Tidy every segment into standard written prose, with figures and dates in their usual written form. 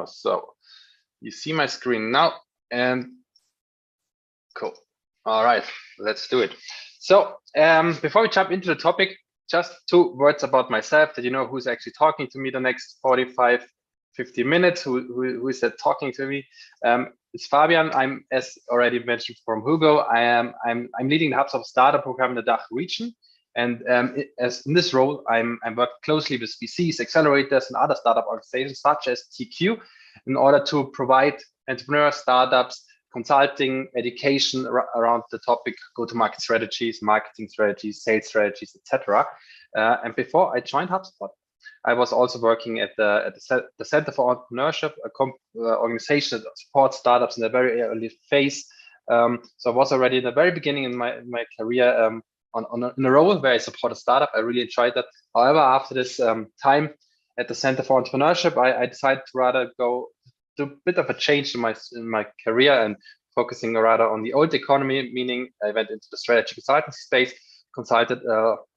So you see my screen now, and cool. All right, let's do it. So before we jump into the topic, just 2 words about myself, that you know who's actually talking to me the next 45, 50 minutes, who is that talking to me. It's Fabian. I'm, as already mentioned from Hugo, I'm leading the Hubspot startup program in the DACH region. And as in this role, I'm working closely with VCs, accelerators, and other startup organizations such as TQ in order to provide entrepreneurs, startups, consulting, education around the topic go-to-market strategies, marketing strategies, sales strategies, etc. And before I joined HubSpot, I was also working at the Center for Entrepreneurship, organization that supports startups in the very early phase. So I was already in the very beginning in my career in a role where I support a startup. I really enjoyed that. However, after this time at the Center for Entrepreneurship, I decided to rather go do a bit of a change in my career and focusing rather on the old economy, meaning I went into the strategy consultancy space, consulted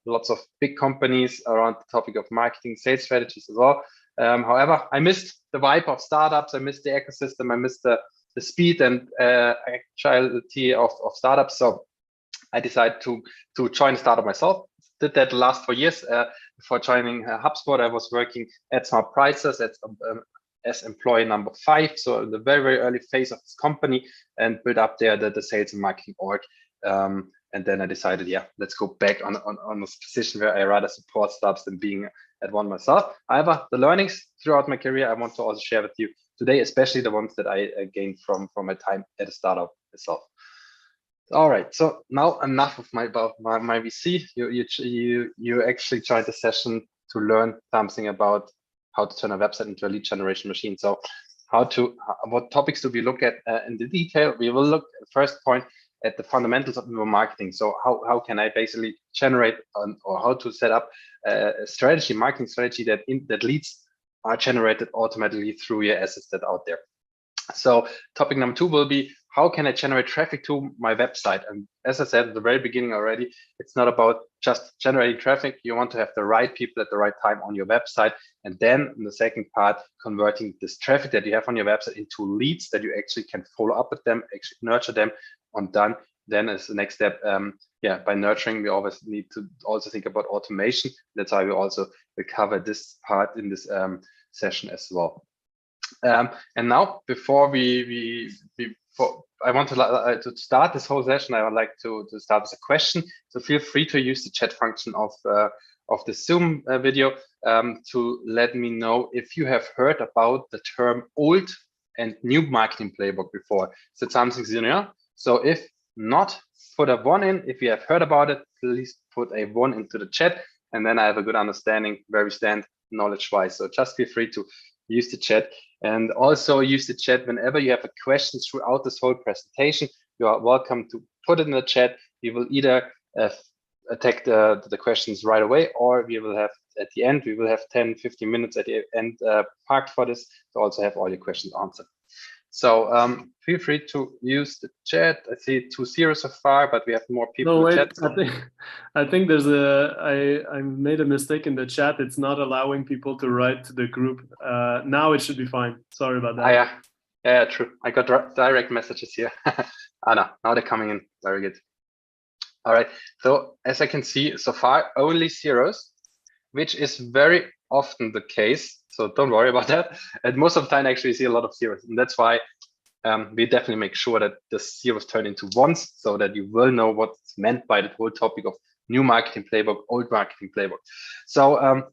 lots of big companies around the topic of marketing, sales strategies as well. However, I missed the vibe of startups. I missed the ecosystem. I missed the speed and agility of startups. So I decided to join a startup myself. Did that the last 4 years. Before joining HubSpot, I was working at Smart Prices as employee number 5, so in the very, very early phase of this company, and built up there the sales and marketing org. And then I decided, yeah, let's go back on this position where I rather support startups than being at one myself. However, the learnings throughout my career, I want to also share with you today, especially the ones that I gained from my time at a startup itself. All right, so now enough of my VC. You actually joined the session to learn something about how to turn a website into a lead generation machine. So what topics do we look at in the detail? We will look at the first point at the fundamentals of email marketing. So how can I basically generate or how to set up a strategy, marketing strategy that leads are generated automatically through your assets that are out there. So topic number 2 will be, how can I generate traffic to my website? And as I said at the very beginning already, it's not about just generating traffic. You want to have the right people at the right time on your website. And then in the second part, converting this traffic that you have on your website into leads that you actually can follow up with them, actually nurture them on done. Then as the next step, by nurturing, we always need to also think about automation. That's why we also will cover this part in this session as well. And now, before I want to start this whole session, I would like to start with a question. So feel free to use the chat function of the Zoom video to let me know if you have heard about the term old and new marketing playbook before. Is it something you know? So if not, put a 1 in. If you have heard about it, please put a 1 into the chat, and then I have a good understanding where we stand knowledge-wise. So just feel free to use the chat, and also use the chat whenever you have a question throughout this whole presentation. You are welcome to put it in the chat. We will either attack the questions right away, or we will have at the end, we will have 10-15 minutes at the end parked for this to also have all your questions answered. So feel free to use the chat. I see 2 zeros so far, but we have more people in the chat. So. I think there's I made a mistake in the chat. It's not allowing people to write to the group. Now it should be fine. Sorry about that. Yeah, true. I got direct messages here. Now they're coming in. Very good. All right. So as I can see so far, only zeros, which is very often the case. So don't worry about that. And most of the time, I actually see a lot of zeros. And that's why we definitely make sure that the zeros turn into ones, so that you will know what's meant by the whole topic of new marketing playbook, old marketing playbook. So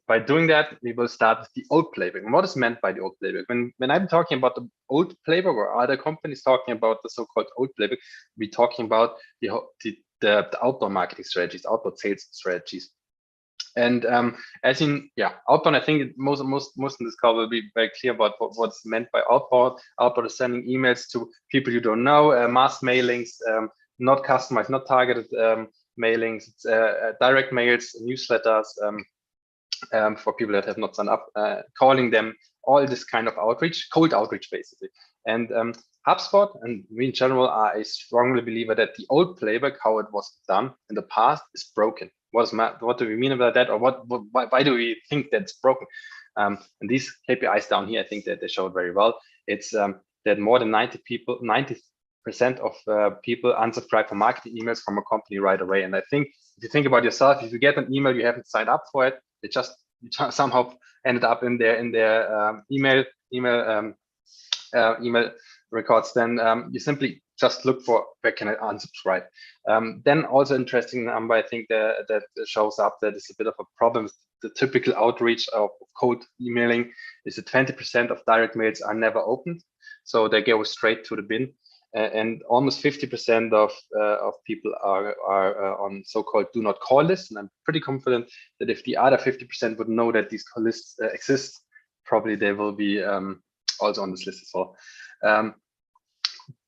by doing that, we will start with the old playbook. And what is meant by the old playbook? When I'm talking about the old playbook, or other companies talking about the so-called old playbook, we're talking about the outbound marketing strategies, outbound sales strategies. And as in, outbound, I think most in this call will be very clear about what's meant by outbound. Outbound is sending emails to people you don't know, mass mailings, not customized, not targeted mailings, it's direct mails, newsletters for people that have not signed up, calling them, all this kind of outreach, cold outreach basically. And HubSpot and we in general are a strongly believer that the old playbook, how it was done in the past, is broken. What do we mean about that, or why do we think that's broken? And these KPIs down here, I think that they show it very well. It's that more than 90% of people unsubscribe from marketing emails from a company right away. And I think if you think about yourself, if you get an email, you haven't signed up for it, you somehow ended up in their email records, then you simply just look for where can I unsubscribe. Then also interesting number, I think that shows up that is a bit of a problem. The typical outreach of cold emailing is that 20% of direct mails are never opened, so they go straight to the bin. And almost 50% of people are on so-called do not call lists. And I'm pretty confident that if the other 50% would know that these call lists exist, probably they will be also on this list as well.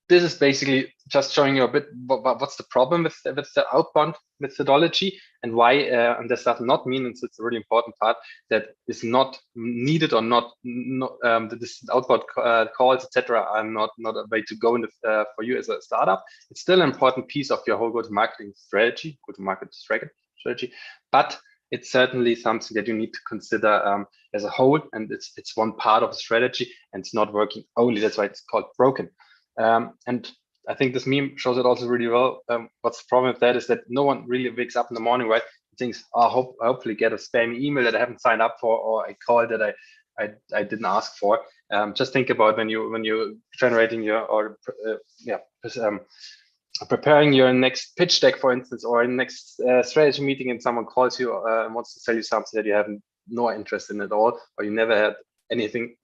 This is basically just showing you a bit what's the problem with the outbound methodology and why. And this does not mean, and it's a really important part, that is not needed or not that this outbound calls, etc., are not a way to go in for you as a startup. It's still an important piece of your whole go-to-market strategy, but it's certainly something that you need to consider as a whole, and it's one part of the strategy, and it's not working only. That's why it's called broken. And I think this meme shows it also really well. What's the problem with that is that no one really wakes up in the morning, right? And thinks, oh, hopefully get a spammy email that I haven't signed up for, or a call that I didn't ask for. Just think about when you're generating your preparing your next pitch deck, for instance, or next strategy meeting, and someone calls you and wants to sell you something that you have no interest in at all, or you never had anything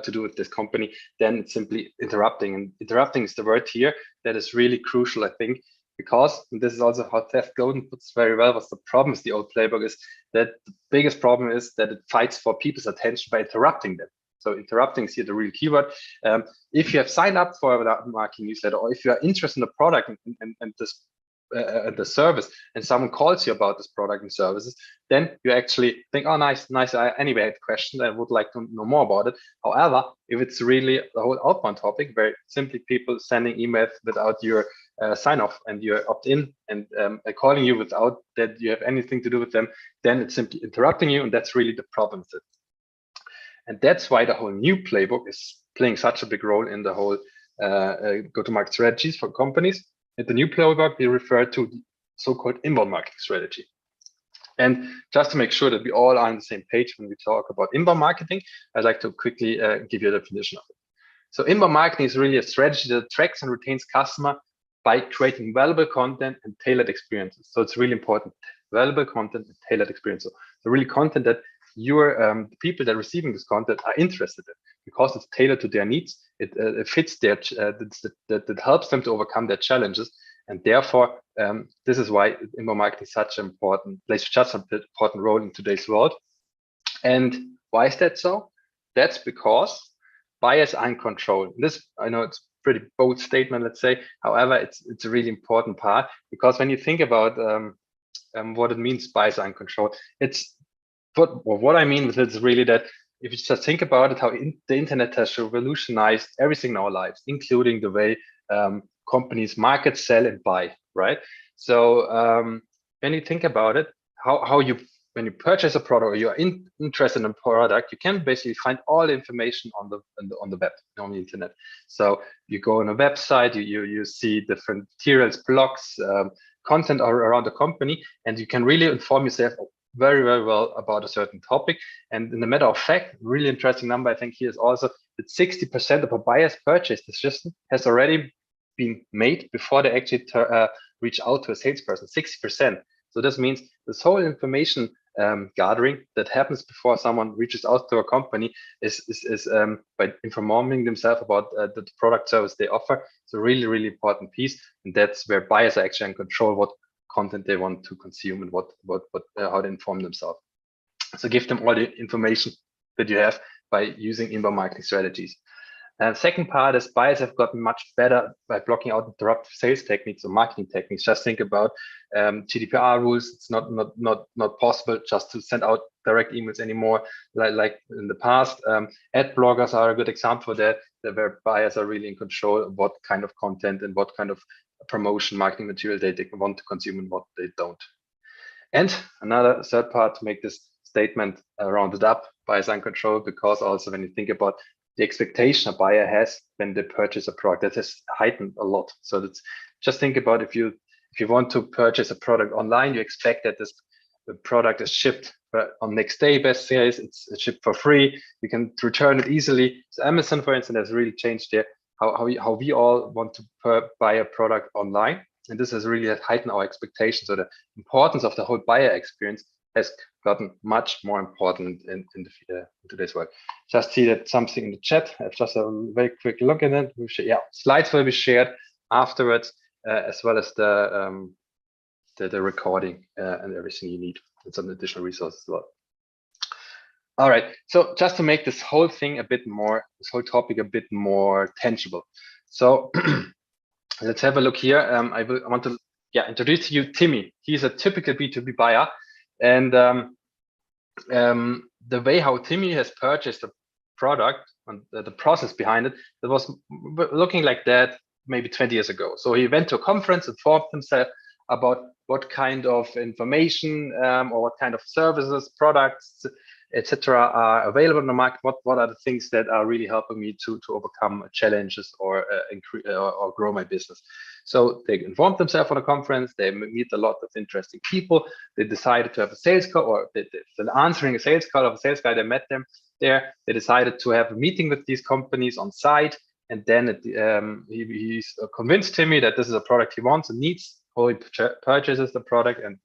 to do with this company, then it's simply interrupting. And interrupting is the word here that is really crucial, I think, because this is also how Seth Godin puts very well. What's the problem with the old playbook is that the biggest problem is that it fights for people's attention by interrupting them. So interrupting is here the real keyword. If you have signed up for a marketing newsletter, or if you are interested in the product and this the service, and someone calls you about this product and services, then you actually think, oh, nice. I anyway had questions. I would like to know more about it. However, if it's really the whole outbound topic, very simply people sending emails without your sign off and your opt-in, and calling you without that you have anything to do with them, then it's simply interrupting you, and that's really the problem with it. And that's why the whole new playbook is playing such a big role in the whole go-to-market strategies for companies. In the new playbook, we refer to the so-called inbound marketing strategy. And just to make sure that we all are on the same page when we talk about inbound marketing, I'd like to quickly give you a definition of it. So inbound marketing is really a strategy that attracts and retains customer by creating valuable content and tailored experiences. So it's really important, valuable content and tailored experiences. So really content that the people that are receiving this content are interested in, because it's tailored to their needs. It fits their that helps them to overcome their challenges, and therefore this is why inbound marketing is such an important important role in today's world. And why is that so? That's because buyers are in control. This, I know it's a pretty bold statement, let's say. However, it's a really important part, because when you think about what it means, buyers are in control, what I mean with it is really that if you just think about it, how the internet has revolutionized everything in our lives, including the way companies market, sell, and buy, right? So when you think about it, when you purchase a product or you are interested in a product, you can basically find all the information on the web, on the internet. So you go on a website, you see different materials, blogs, content around the company, and you can really inform yourself very, very well about a certain topic. And in the matter of fact, really interesting number I think here is also that 60% of a buyer's purchase decision has already been made before they actually reach out to a salesperson. 60%. So this means this whole information gathering that happens before someone reaches out to a company is by informing themselves about the product service they offer. It's a really, really important piece, and that's where buyers are actually in control what content they want to consume and how they inform themselves. So give them all the information that you have by using inbound marketing strategies. And second part is buyers have gotten much better by blocking out interruptive sales techniques or marketing techniques. Just think about GDPR rules. It's not possible just to send out direct emails anymore like in the past. Ad bloggers are a good example of that, where buyers are really in control of what kind of content and what kind of promotion marketing material they want to consume and what they don't. And another third part to make this statement rounded up by design control, because also when you think about the expectation a buyer has when they purchase a product, that has heightened a lot. So that's, just think about if you want to purchase a product online, you expect that the product is shipped on next day, best case, it's shipped for free, you can return it easily. So Amazon, for instance, has really changed there how we all want to buy a product online, and this has really heightened our expectations. So the importance of the whole buyer experience has gotten much more important in today's world. Just see that something in the chat. I have just a very quick look at it. Slides will be shared afterwards, as well as the recording and everything you need, and some additional resources as well. All right, so just to make this whole thing this whole topic a bit more tangible. So let's have a look here. I want to introduce to you Timmy. He's a typical B2B buyer, and the way how Timmy has purchased a product and the process behind it, that was looking like that maybe 20 years ago. So he went to a conference, informed himself about what kind of information or what kind of services, products, etc. are available in the market. What are the things that are really helping me to overcome challenges or increase or grow my business? So they informed themselves on a conference. They meet a lot of interesting people. They decided to have a sales call, or they're answering a sales call of a sales guy. They met them there. They decided to have a meeting with these companies on site, and then he's convinced Timmy that this is a product he wants and needs. So he purchases the product, and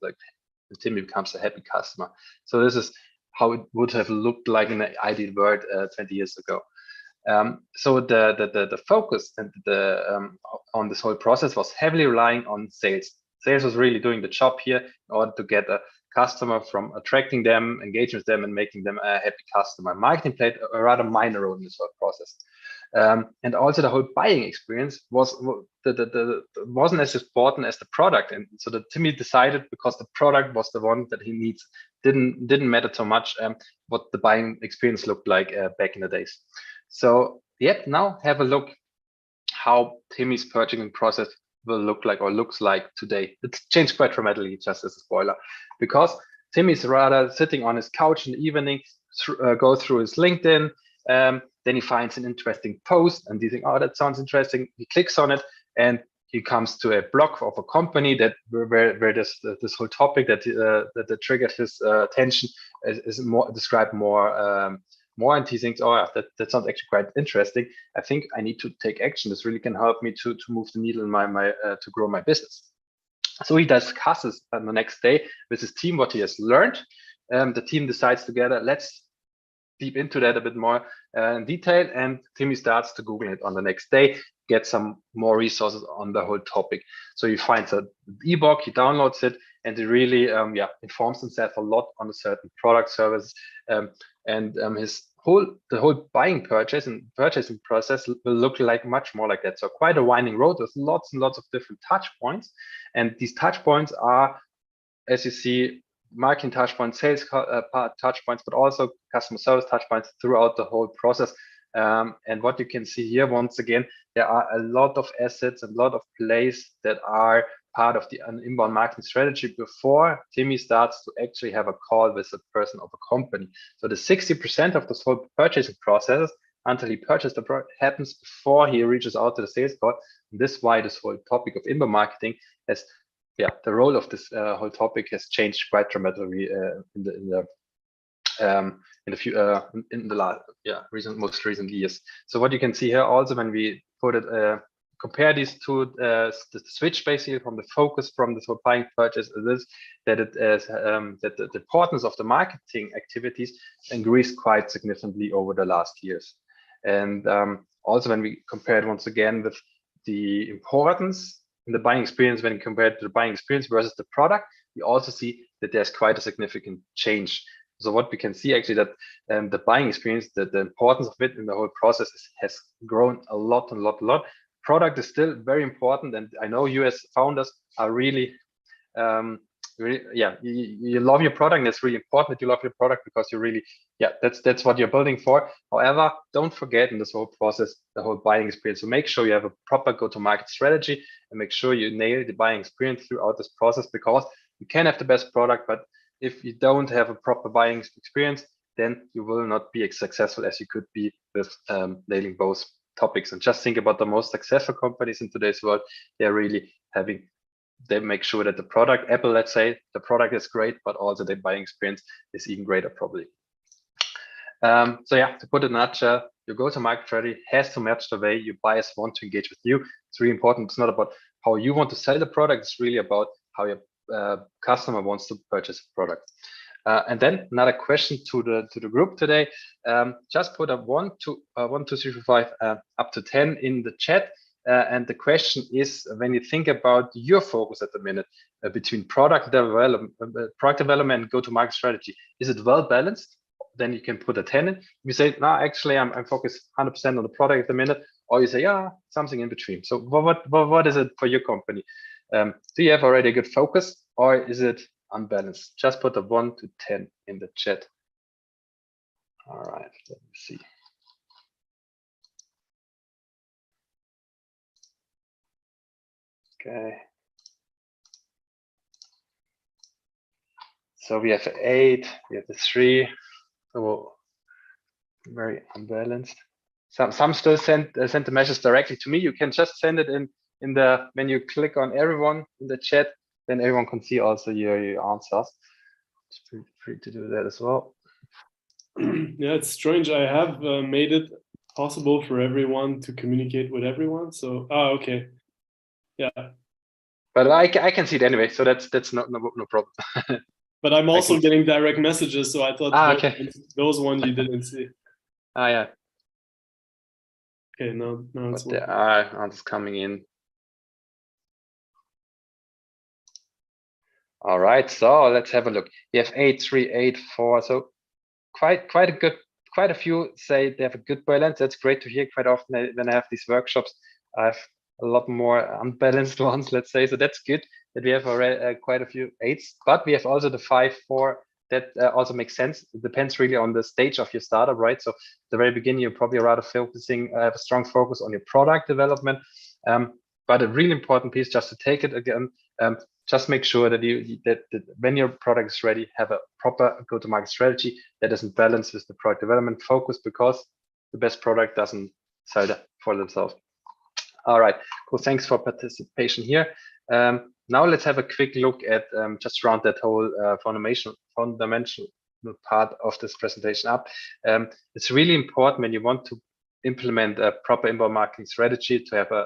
Timmy becomes a happy customer. So this is how it would have looked like in the ideal world 20 years ago. So the focus and on this whole process was heavily relying on sales. Sales was really doing the job here in order to get a customer, from attracting them, engaging with them, and making them a happy customer. Marketing played a rather minor role in this whole process. And also the whole buying experience wasn't as important as the product. And so that Timmy decided, because the product was the one that he needs, didn't matter so much what the buying experience looked like back in the days. So now have a look how Timmy's purchasing process will look like, or looks like today. It's changed quite dramatically, just as a spoiler, because Timmy's rather sitting on his couch in the evening, go through his LinkedIn, then he finds an interesting post and he thinks, oh, that sounds interesting. He clicks on it and he comes to a blog of a company that where this whole topic that triggered his attention is more described more, and he thinks, oh, yeah, that sounds actually quite interesting. I think I need to take action. This really can help me to move the needle in my to grow my business. So he discusses on the next day with his team what he has learned. The team decides together, let's deep into that a bit more in detail, and Timmy starts to Google it on the next day, get some more resources on the whole topic. So he finds an ebook, he downloads it, and he really informs himself a lot on a certain product, service, and the whole buying purchasing process will look like much more like that. So quite a winding road with lots and lots of different touch points, and these touch points are, as you see, marketing touch points, sales touch points, but also customer service touch points throughout the whole process. And what you can see here, once again, there are a lot of assets and a lot of plays that are part of the inbound marketing strategy before Timmy starts to actually have a call with a person of a company. So the 60% of this whole purchasing process until he purchased the product happens before he reaches out to the sales call. And this is why this whole topic of inbound marketing has, the role of this whole topic has changed quite dramatically in the most recent years. So what you can see here also, when we put it, compare these two, the switch basically from the focus from this whole buying purchase is that it is that the importance of the marketing activities increased quite significantly over the last years. And also when we compare it once again with the importance in the buying experience, when compared to the buying experience versus the product, we also see that there's quite a significant change. So what we can see actually that the buying experience, that the importance of it in the whole process has grown a lot. Product is still very important, and I know you as founders are really, you love your product, and it's really important that you love your product, because you really, that's what you're building for. However, don't forget in this whole process the whole buying experience. So make sure you have a proper go-to-market strategy, and make sure you nail the buying experience throughout this process, because you can have the best product, but if you don't have a proper buying experience, then you will not be as successful as you could be with nailing both topics. And just think about the most successful companies in today's world. They're really they make sure that the product, Apple, let's say, the product is great, but also the buying experience is even greater probably. So yeah, to put it in a nutshell, your go-to-market strategy has to match the way your buyers want to engage with you. It's really important. It's not about how you want to sell the product. It's really about how your customer wants to purchase the product. And then another question to the group today. Just put a 1, 2, 1, 2, 3, 4, 5 up to 10 in the chat. And the question is, when you think about your focus at the minute between product development and go-to-market strategy, is it well balanced? Then you can put a 10 in. You say, no, actually, I'm focused 100% on the product at the minute. Or you say, yeah, something in between. So what is it for your company? Do you have already a good focus, or is it unbalanced? Just put a 1 to 10 in the chat. All right, let me see. Okay. So we have 8, we have the 3. So very unbalanced. Some still send the messages directly to me. You can just send it in the, when you click on everyone in the chat, then everyone can see also your answers. It's free to do that as well. Yeah, it's strange. I have made it possible for everyone to communicate with everyone. So, okay. Yeah. But I can see it anyway, so that's no problem. But I'm also getting direct messages, so I thought those ones you didn't see. Yeah. Okay, now it's working. There are answers coming in. All right, so let's have a look. We have 8, 3, 8, 4. So quite a few say they have a good balance. That's great to hear. Quite often when I have these workshops, I have a lot more unbalanced ones, let's say. So that's good that we have already quite a few 8s, but we have also the 5, 4. That also makes sense. It depends really on the stage of your startup, right? So at the very beginning, you're probably rather focusing, have a strong focus on your product development. But a really important piece, just to take it again, just make sure that that when your product is ready, have a proper go-to-market strategy that is in balance with the product development focus, because the best product doesn't sell for themselves. All right, cool. Thanks for participation here. Now let's have a quick look at just around that whole fundamental part of this presentation up. It's really important when you want to implement a proper inbound marketing strategy to have a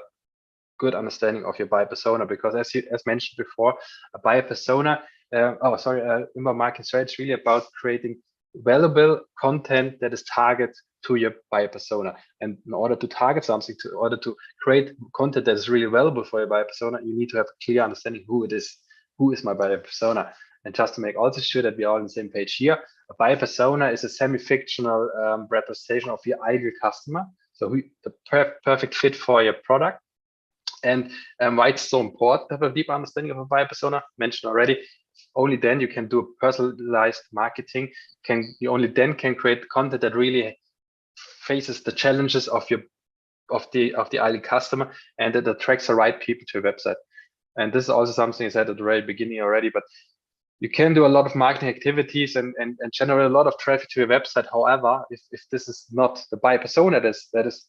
good understanding of your buyer persona, because as mentioned before, a buyer persona, inbound marketing strategy is really about creating valuable content that is targeted to your buyer persona. And in order to target something, in order to create content that is really valuable for your buyer persona, you need to have a clear understanding who it is. Who is my buyer persona? And just to make also sure that we are on the same page here, a buyer persona is a semi-fictional representation of your ideal customer. So the perfect fit for your product. And why it's so important to have a deep understanding of a buyer persona, mentioned already. Only then you can do personalized marketing. You only then can create content that really faces the challenges of the ideal customer, and that attracts the right people to your website. And this is also something I said at the very beginning already, but you can do a lot of marketing activities and generate a lot of traffic to your website. However, if this is not the buyer persona that is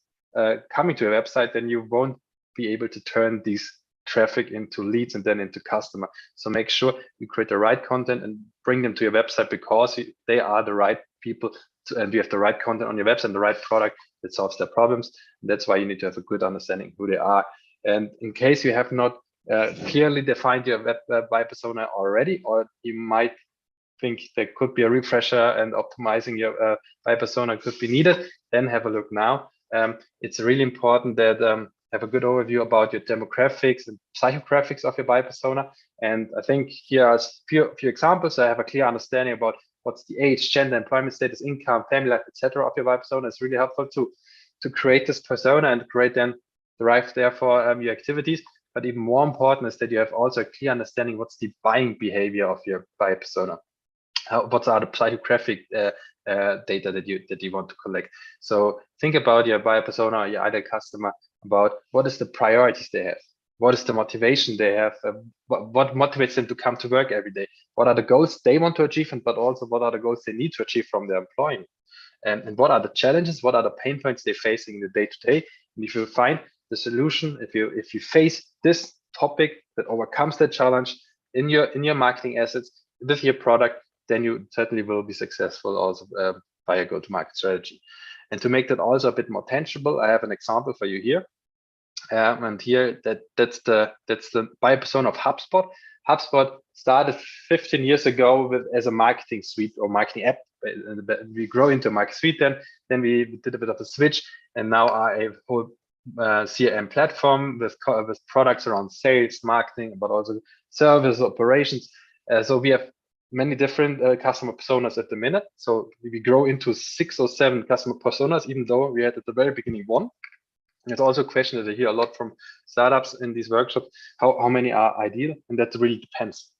coming to your website, then you won't be able to turn these traffic into leads and then into customer. So make sure you create the right content and bring them to your website, because they are the right people and you have the right content on your website and the right product that solves their problems. And that's why you need to have a good understanding who they are. And in case you have not clearly defined your buyer persona already, or you might think there could be a refresher and optimizing your buyer persona could be needed, then have a look now. It's really important that have a good overview about your demographics and psychographics of your buyer persona. And I think here are a few examples. I have a clear understanding about what's the age, gender, employment status, income, family life, etc. of your buyer persona. It's really helpful to create this persona and derive therefore your activities. But even more important is that you have also a clear understanding what's the buying behavior of your buyer persona. What are the psychographic data that you want to collect? So think about your buyer persona or your ideal customer, about what is the priorities they have. what is the motivation they have, what motivates them to come to work every day, what are the goals they want to achieve, but also what are the goals they need to achieve from their employment, and what are the challenges, what are the pain points they're facing in the day-to-day. And if you find the solution, if you face this topic that overcomes that challenge in your marketing assets with your product, then you certainly will be successful also by a go-to-market strategy. And to make that also a bit more tangible, I have an example for you here. And here that's the buyer persona of Hubspot. Hubspot started 15 years ago as a marketing suite or marketing app. We grow into a marketing suite, then we did a bit of a switch, and now are a whole CRM platform with products around sales, marketing, but also service operations. So we have many different customer personas at the minute. So we grow into 6 or 7 customer personas, even though we had at the very beginning 1. It's also a question that I hear a lot from startups in these workshops, how many are ideal, and that really depends.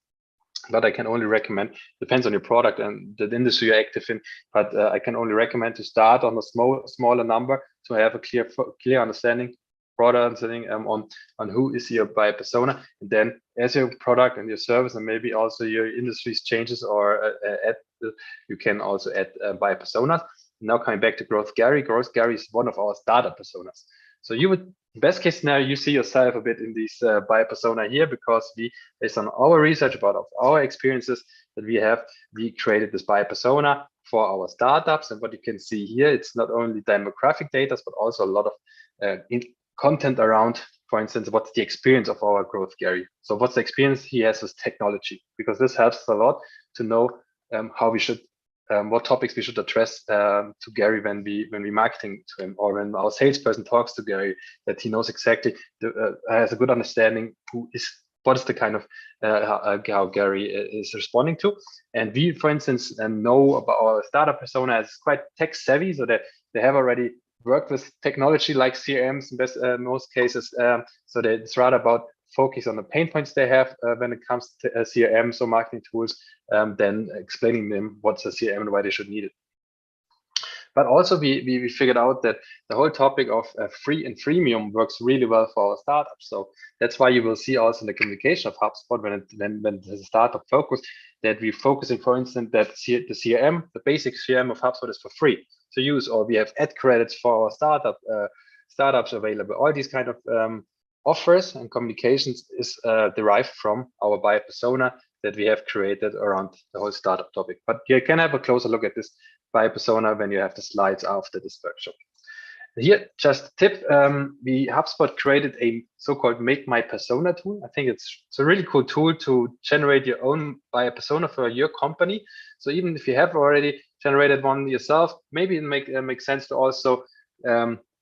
But I can only recommend, depends on your product and the industry you're active in, but I can only recommend to start on a smaller number to have a clear understanding, broader understanding on who is your buyer persona. And then as your product and your service and maybe also your industry's changes or you can also add buyer personas. Now coming back to Growth Gary is one of our startup personas. So you would, best case scenario, you see yourself a bit in this buyer persona here, because we, based on our research about our experiences that we created this buyer persona for our startups. And what you can see here, it's not only demographic data, but also a lot of content around, for instance, what's the experience of our Growth Gary. So what's the experience he has with technology, because this helps a lot to know how we should what topics we should address to Gary when we marketing to him, or when our salesperson talks to Gary, that he knows exactly, has a good understanding what is the kind of how Gary is responding to. And we, for instance, know about our startup persona is quite tech savvy, so that they have already worked with technology like CRMs in most cases. So that it's rather about focus on the pain points they have when it comes to CRMs or marketing tools, than explaining them what's a CRM and why they should need it. But also we figured out that the whole topic of free and freemium works really well for our startups. So that's why you will see also in the communication of HubSpot when there's a startup focus, that we're focusing, for instance, that the CRM, the basic CRM of HubSpot is for free to use, or we have ad credits for our startups available. All these kind of offers and communications is derived from our buyer persona that we have created around the whole startup topic. But you can have a closer look at this buyer persona when you have the slides after this workshop. Here, just a tip, HubSpot created a so-called Make My Persona tool. I think it's a really cool tool to generate your own buyer persona for your company. So even if you have already generated one yourself, maybe it makes sense to also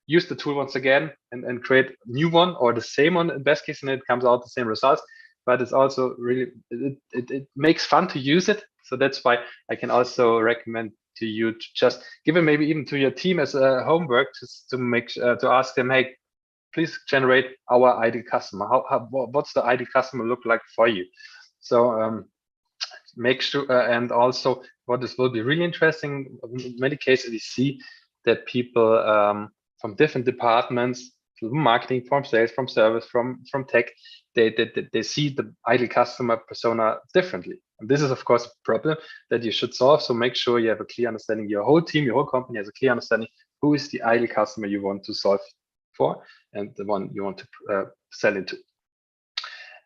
use the tool once again and create a new one, or the same one in best case, and it comes out the same results. But it's also really, it makes fun to use it. So that's why I can also recommend to you to just give it maybe even to your team as a homework, just to make to ask them, hey, please generate our ideal customer. What's the ideal customer look like for you? So make sure, and also what this will be really interesting. In many cases, we see that people from different departments, from marketing, from sales, from service, from tech, they see the ideal customer persona differently. And this is, of course, a problem that you should solve. So make sure you have a clear understanding. Your whole team, your whole company has a clear understanding who is the ideal customer you want to solve for and the one you want to sell into.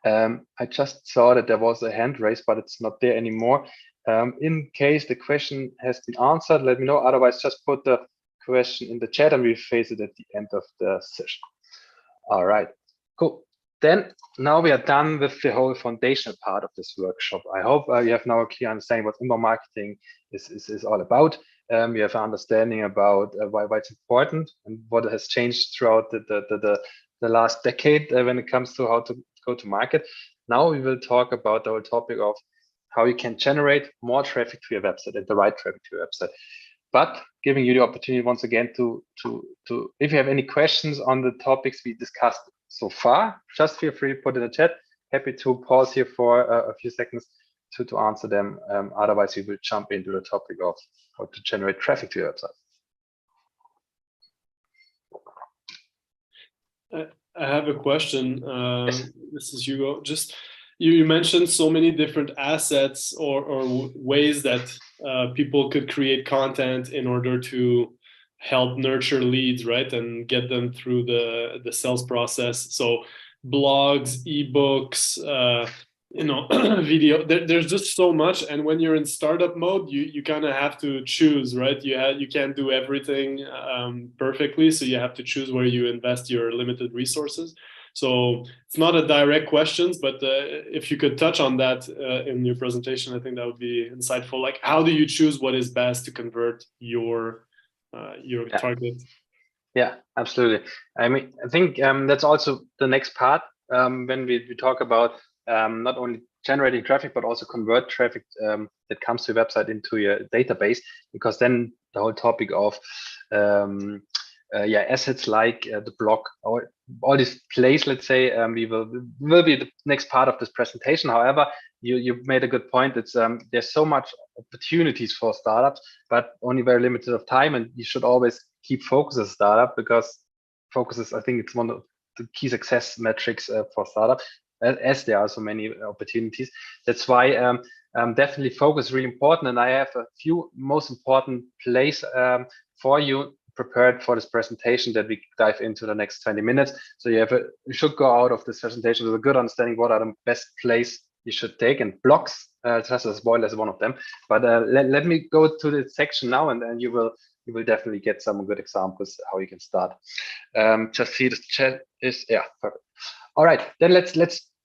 I just saw that there was a hand raised, but it's not there anymore. In case the question has been answered, let me know. Otherwise, just put the question in the chat and we face it at the end of the session. All right, cool. Then now we are done with the whole foundational part of this workshop. I hope you have now a clear understanding what inbound marketing is all about. You have an understanding about why it's important and what has changed throughout the last decade when it comes to how to go to market. Now we will talk about the whole topic of how you can generate more traffic to your website and the right traffic to your website. But giving you the opportunity once again to if you have any questions on the topics we discussed so far, just feel free to put in the chat. Happy to pause here for a few seconds to answer them. Otherwise, we will jump into the topic of how to generate traffic to your website. I have a question. Yes. This is Hugo. Just you mentioned so many different assets or ways that people could create content in order to help nurture leads, right, and get them through the sales process. So blogs, ebooks, video. There's just so much, and when you're in startup mode, you kind of have to choose, right? You can't do everything perfectly, so you have to choose where you invest your limited resources. So it's not a direct question, but if you could touch on that in your presentation, I think that would be insightful. Like, how do you choose what is best to convert your target? Yeah, absolutely. I mean, I think that's also the next part when we talk about not only generating traffic, but also convert traffic that comes to your website into your database, because then the whole topic of assets like the blog or all these plays, let's say, will be the next part of this presentation. However, you made a good point. It's there's so much opportunities for startups, but only very limited of time, and you should always keep focus as a startup, because focus is, I think, it's one of the key success metrics for startups, as there are so many opportunities. That's why definitely focus is really important, and I have a few most important plays for you prepared for this presentation that we dive into the next 20 minutes. So you should go out of this presentation with a good understanding what are the best plays you should take, and blogs just as spoil as one of them. But let me go to the section now, and then you will definitely get some good examples how you can start. Just see the chat is perfect. All right, then let's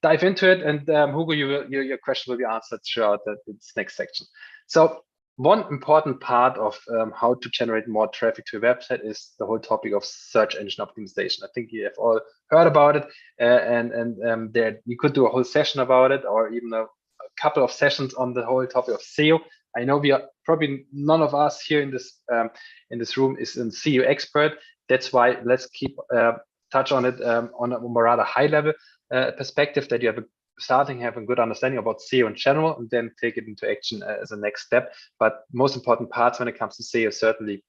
dive into it. And Hugo, your question will be answered throughout this next section. So one important part of how to generate more traffic to your website is the whole topic of search engine optimization. I think you have all heard about it, and there you could do a whole session about it, or even a couple of sessions on the whole topic of SEO. I know we are probably none of us here in this room is a SEO expert. That's why let's keep touch on it on a more rather high level perspective, that you have a good understanding about SEO in general, and then take it into action as a next step. But most important parts when it comes to SEO, certainly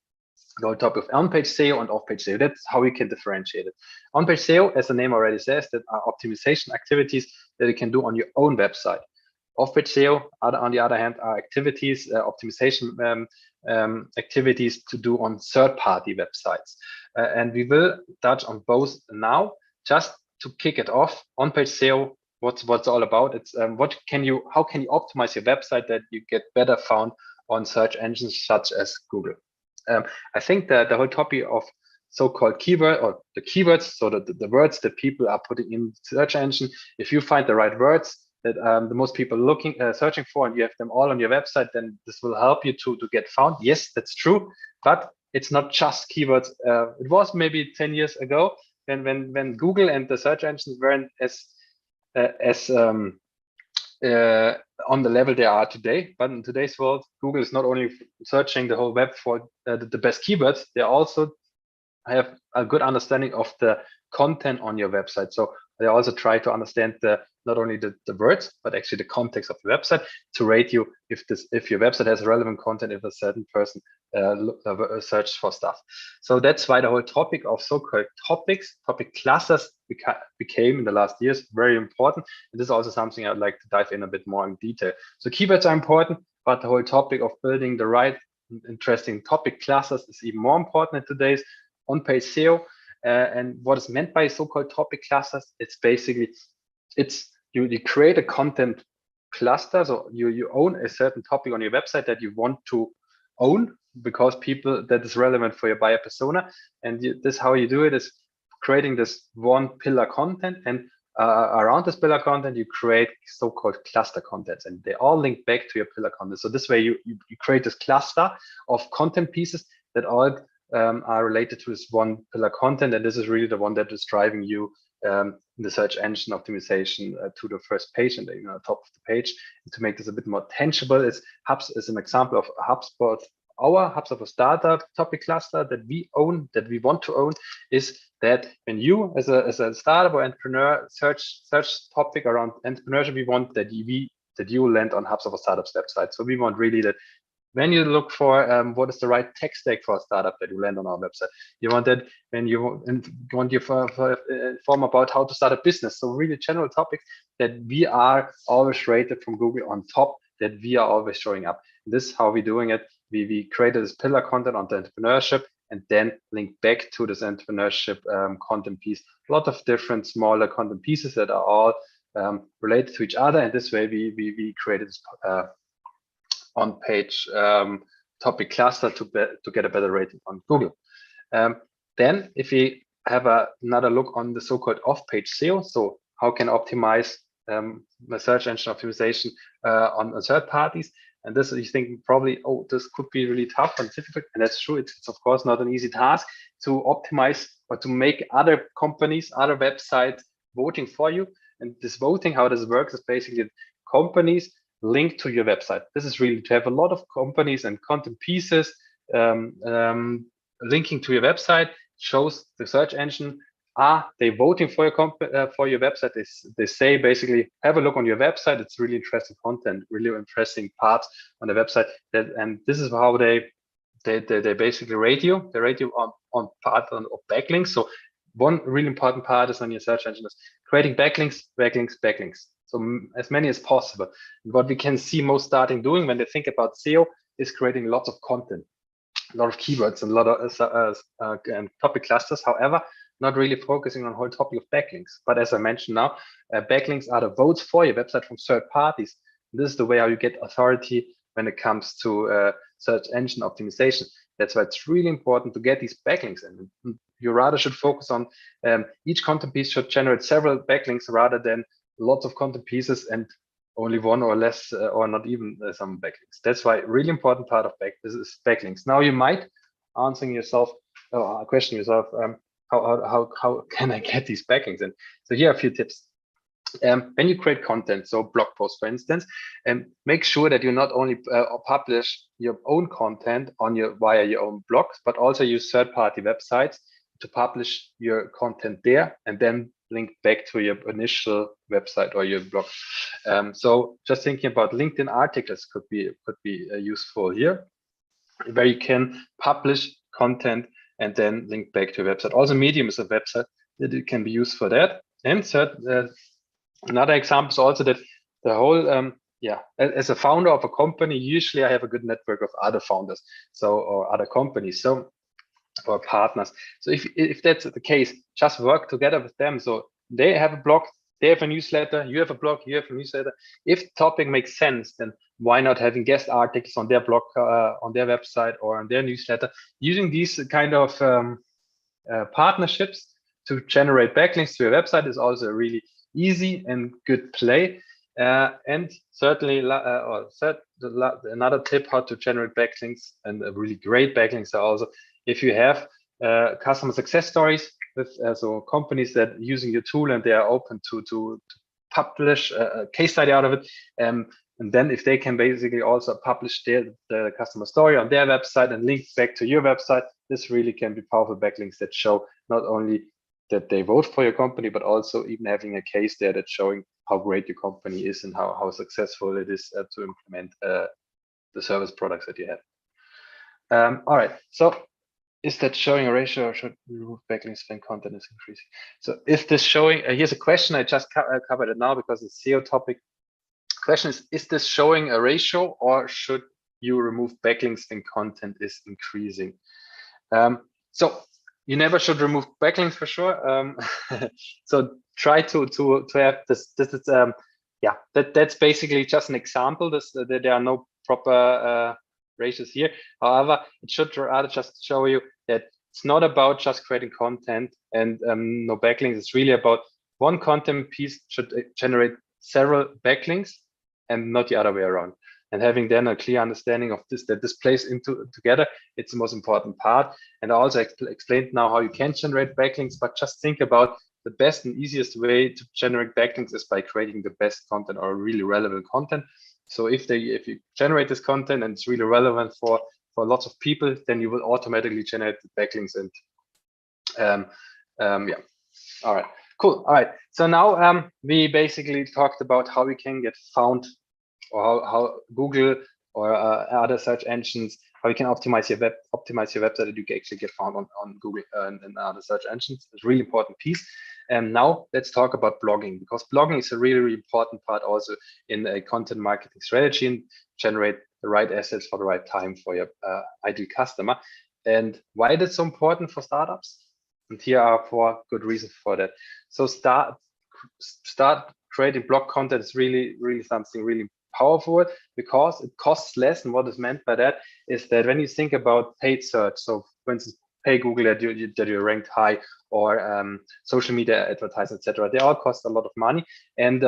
the whole topic of on-page SEO and off-page SEO. That's how we can differentiate it. On-page SEO, as the name already says, that are optimization activities that you can do on your own website. Off-page SEO, on the other hand, are activities, optimization activities to do on third-party websites. And we will touch on both now. Just to kick it off, on-page SEO, what's all about? It's how can you optimize your website that you get better found on search engines such as Google. I think that the whole topic of so-called keyword, or the keywords, so the words that people are putting in search engine, if you find the right words that the most people searching for, and you have them all on your website, then this will help you to get found. Yes, that's true, but it's not just keywords. It was maybe 10 years ago when Google and the search engines weren't as on the level they are today. But in today's world, Google is not only searching the whole web for the best keywords, they also have a good understanding of the content on your website. So they also try to understand not only the words, but actually the context of the website to rate you if your website has relevant content, if a certain person search for stuff. So that's why the whole topic of so-called topic clusters became in the last years very important. And this is also something I'd like to dive in a bit more in detail. So keywords are important, but the whole topic of building the right interesting topic clusters is even more important in today's on-page SEO. And what is meant by so-called topic clusters? It's basically, you create a content cluster. So you own a certain topic on your website that you want to own because that is relevant for your buyer persona. And this how you do it is creating this one pillar content, and around this pillar content you create so-called cluster contents, and they all link back to your pillar content. So this way you create this cluster of content pieces that all are related to this one pillar content, and this is really the one that is driving you in the search engine optimization to the first page and the top of the page. And to make this a bit more tangible, is an example of Hubspot. Our Hubspot startup topic cluster that we own, that we want to own, is that when you as a startup or entrepreneur search topic around entrepreneurship, we want that you land on Hubspot Startups website. So we want really that when you look for what is the right tech stack for a startup that you land on our website. You want that when you want you for inform about how to start a business. So really general topics that we are always rated from Google on top, that we are always showing up. This is how we're doing it. We created this pillar content on the entrepreneurship and then link back to this entrepreneurship content piece. A lot of different smaller content pieces that are all related to each other. And this way we created this on-page topic cluster to get a better rating on Google. Then if we have another look on the so-called off-page SEO, so how can I optimize my search engine optimization on third parties? And this, you think probably, oh, this could be really tough and difficult. And that's true. It's of course not an easy task to optimize or to make other companies, other websites voting for you. And this voting, how this works is basically companies link to your website. This is really to have a lot of companies and content pieces linking to your website, shows the search engine, are they voting for your website? They say basically, have a look on your website. It's really interesting content, really interesting parts on the website. And this is how they basically rate you. They rate you on part of backlinks. So one really important part is on your search engine is creating backlinks. So as many as possible. What we can see most starting doing when they think about SEO is creating lots of content, a lot of keywords and a lot of topic clusters. However, not really focusing on the whole topic of backlinks. But as I mentioned now, backlinks are the votes for your website from third parties. This is the way how you get authority when it comes to search engine optimization. That's why it's really important to get these backlinks in. You rather should focus on each content piece should generate several backlinks rather than lots of content pieces and only one or less or not even some backlinks. That's why really important part of this is backlinks. Now you might answering yourself, question yourself, how can I get these backlinks? And so here are a few tips. When you create content, so blog posts, for instance, make sure that you not only publish your own content on via your own blogs, but also use third-party websites to publish your content there and then link back to your initial website or your blog. So just thinking about LinkedIn articles could be useful here, where you can publish content and then link back to your website. Also, Medium is a website that it can be used for that. And third, another example is also that the whole, as a founder of a company, usually I have a good network of other founders, or other companies, or partners. So if that's the case, just work together with them. So they have a blog, they have a newsletter, you have a blog, you have a newsletter. If the topic makes sense, then why not having guest articles on their blog, on their website or on their newsletter, using these kind of partnerships to generate backlinks to your website is also a really easy and good play. And certainly, another tip how to generate backlinks and really great backlinks are also if you have customer success stories with so companies that are using your tool and they are open to publish a case study out of it. And then if they can basically also publish the customer story on their website and link back to your website, this really can be powerful backlinks that show not only that they vote for your company, but also even having a case there that's showing how great your company is and how successful it is to implement the service products that you have. All right, so is that showing a ratio or should we remove backlinks when content is increasing? So is this showing, here's a question, I just covered it now because it's SEO topic. Question is this showing a ratio or should you remove backlinks when content is increasing? So you never should remove backlinks for sure. So try to have this is that's basically just an example. That there are no proper ratios here. However, it should rather just show you that it's not about just creating content and no backlinks. It's really about one content piece should generate several backlinks and not the other way around. And having then a clear understanding of this, that this plays into together, it's the most important part. And I also explained now how you can generate backlinks, but just think about the best and easiest way to generate backlinks is by creating the best content or really relevant content. So if you generate this content and it's really relevant for lots of people, then you will automatically generate the backlinks. And all right, cool. All right, so now we basically talked about how we can get found or how Google or other search engines, how you can optimize your website that you can actually get found on Google and other search engines. It's a really important piece. And now let's talk about blogging, because blogging is a really, really important part also in a content marketing strategy and generate the right assets for the right time for your ideal customer. And why that's so important for startups? And here are 4 good reasons for that. So start creating blog content is really, really something really powerful, because it costs less. And what is meant by that is that when you think about paid search, so for instance, pay Google that you're ranked high, or social media advertising, etc., they all cost a lot of money. And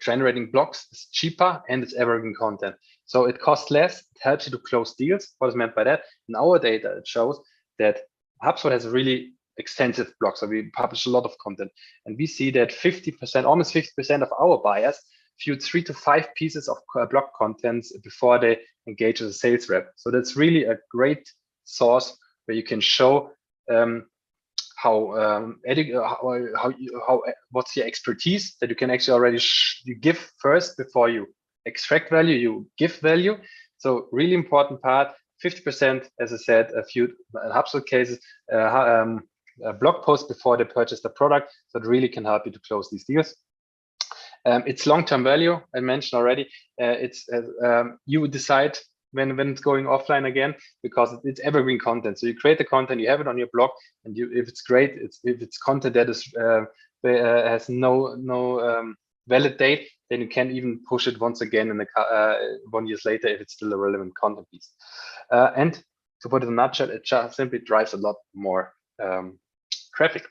generating blogs is cheaper and it's evergreen content. So it costs less, it helps you to close deals. What is meant by that? In our data, it shows that HubSpot has a really extensive blog. So we publish a lot of content, and we see that 50%, almost 50% of our buyers view 3 to 5 pieces of blog contents before they engage as a sales rep. So that's really a great source where you can show what's your expertise, that you can actually already you give first before you extract value, you give value. So really important part. 50%, as I said, a few HubSpot cases, blog posts before they purchase the product. So it really can help you to close these deals. It's long-term value, I mentioned already. You decide when it's going offline again, because it's evergreen content. So you create the content, you have it on your blog, and if it's great, if it's content that is has no valid date, then you can even push it once again in 1 year later if it's still a relevant content piece. And to put it in a nutshell, it just simply drives a lot more traffic.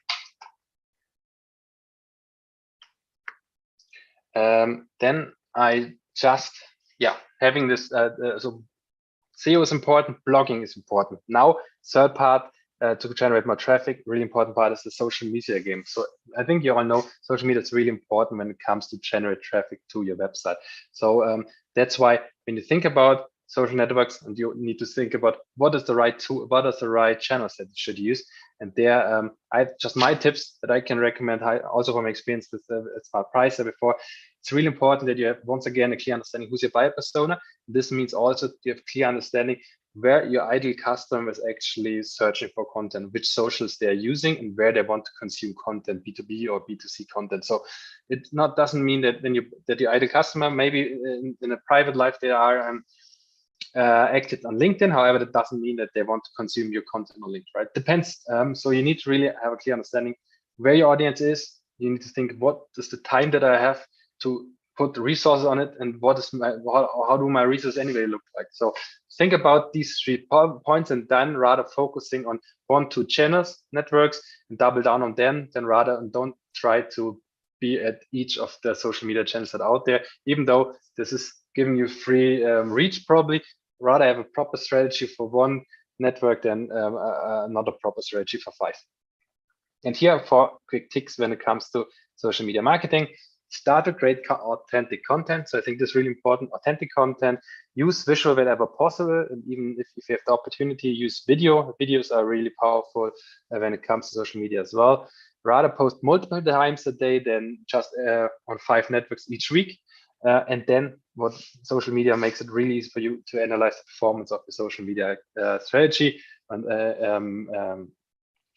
Then I just, having this, so SEO is important, blogging is important. Now, third part, to generate more traffic, really important part is the social media game. So I think you all know social media is really important when it comes to generate traffic to your website. So that's why when you think about social networks, and you need to think about what is the right tool, what is the right channels that you should use. And there, I just my tips that I can recommend, also from experience with Smart Pricer before. It's really important that you have, once again, a clear understanding who's your buyer persona. This means also you have clear understanding where your ideal customer is actually searching for content, which socials they are using, and where they want to consume content, B2B or B2C content. So it doesn't mean that that your ideal customer, maybe in a private life, they are active on LinkedIn. However, that doesn't mean that they want to consume your content on LinkedIn, right? Depends. So you need to really have a clear understanding where your audience is. You need to think, what is the time that I have to put the resources on it, and what is how do my resources anyway look like? So think about these 3 points, and then rather focusing on 1, 2 channels, networks, and double down on them, then rather, and don't try to be at each of the social media channels that are out there, even though this is giving you free reach. Probably rather have a proper strategy for 1 network than another proper strategy for 5. And here are 4 quick tips when it comes to social media marketing. Start to create authentic content. So I think this is really important. Authentic content. Use visual whenever possible, and even if you have the opportunity, use video. Videos are really powerful when it comes to social media as well. Rather post multiple times a day than just on 5 networks each week. And then what social media makes it really easy for you to analyze the performance of the social media strategy and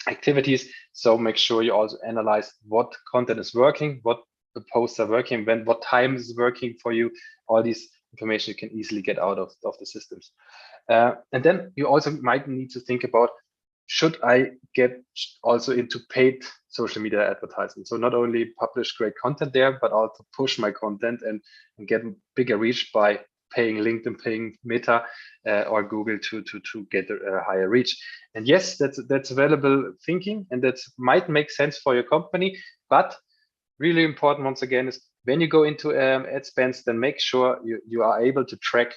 activities. So make sure you also analyze what content is working, what the posts are working, what time is working for you. All these information you can easily get out of the systems. And then you also might need to think about, should I get also into paid social media advertising? So not only publish great content there, but also push my content and get bigger reach by paying LinkedIn, paying Meta or Google to get a higher reach. And yes, that's available thinking, and that might make sense for your company. But really important, once again, is when you go into ad spends, then make sure you are able to track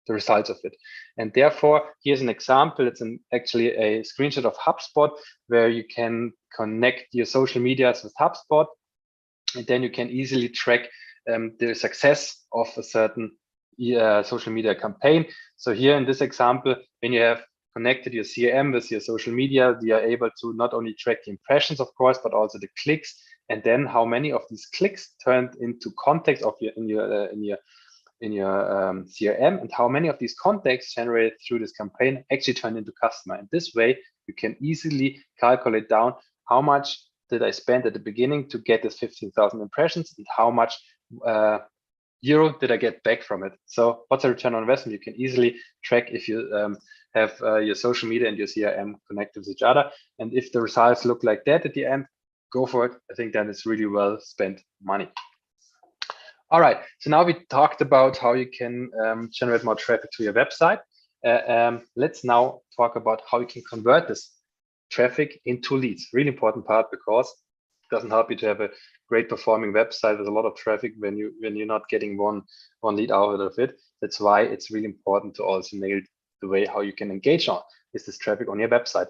the results of it. And therefore, here's an example. It's actually a screenshot of HubSpot, where you can connect your social medias with HubSpot, and then you can easily track the success of a certain social media campaign. So here in this example, when you have connected your CRM with your social media, we are able to not only track the impressions, of course, but also the clicks, and then how many of these clicks turned into contacts of in CRM, and how many of these contacts generated through this campaign actually turn into customer. And this way, you can easily calculate down how much did I spend at the beginning to get this 15,000 impressions, and how much euro did I get back from it. So what's the return on investment? You can easily track if you have your social media and your CRM connected with each other. And if the results look like that at the end, go for it. I think that is really well spent money. All right, so now we talked about how you can generate more traffic to your website. Let's now talk about how you can convert this traffic into leads. Really important part, because it doesn't help you to have a great performing website with a lot of traffic when you're not getting one lead out of it. That's why it's really important to also nail the way how you can engage on this traffic on your website.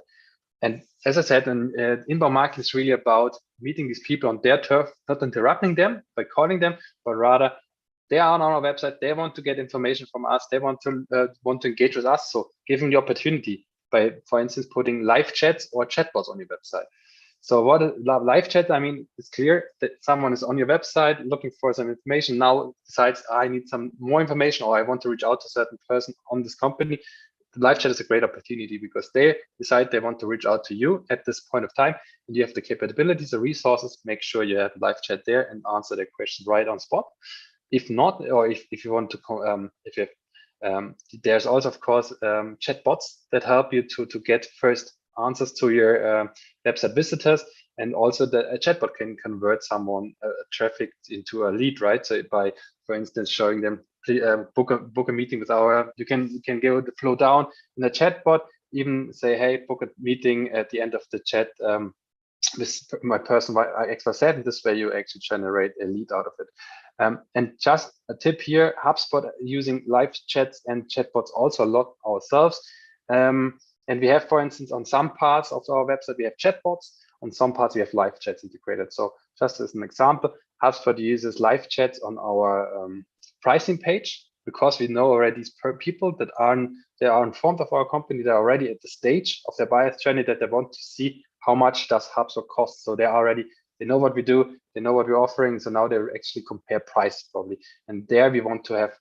And as I said, inbound marketing is really about meeting these people on their turf, not interrupting them by calling them, but rather they are on our website. They want to get information from us. They want to engage with us. So give them the opportunity by, for instance, putting live chats or chatbots on your website. So what is live chat? I mean, it's clear that someone is on your website looking for some information. Now decides I need some more information, or I want to reach out to a certain person on this company. The live chat is a great opportunity because they decide they want to reach out to you at this point of time, and you have the capabilities, the resources. Make sure you have live chat there and answer their questions right on spot. If not, or if you want to, there's also, of course, chat bots that help you to get first answers to your website visitors, and also a chatbot can convert someone traffic into a lead, right? So by, for instance, showing them book a meeting with you can go the flow down in the chatbot, even say, hey, book a meeting at the end of the chat with my person XYZ, and this way you actually generate a lead out of it. And just a tip here, Hubspot using live chats and chatbots also a lot ourselves. And we have, for instance, on some parts of our website, we have chatbots. On some parts, we have live chats integrated. So just as an example, Hubspot uses live chats on our pricing page, because we know already these people that they are informed of our company. They're already at the stage of their buyer's journey that they want to see how much does Hubspot cost. So they know what we do, they know what we're offering. So now they actually compare price probably. And there we want to have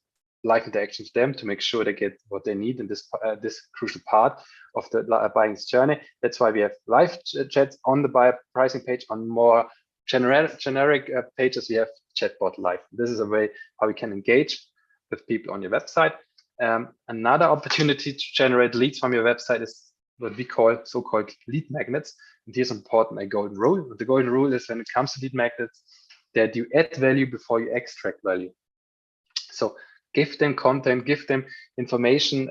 live interaction with them to make sure they get what they need in this crucial part of the buying journey. That's why we have live chats on the buyer pricing page. On more generic pages, we have chatbot live. This is a way how we can engage with people on your website. Another opportunity to generate leads from your website is what we call so-called lead magnets. And here's important, a golden rule. The golden rule is, when it comes to lead magnets, that you add value before you extract value. So give them content, give them information,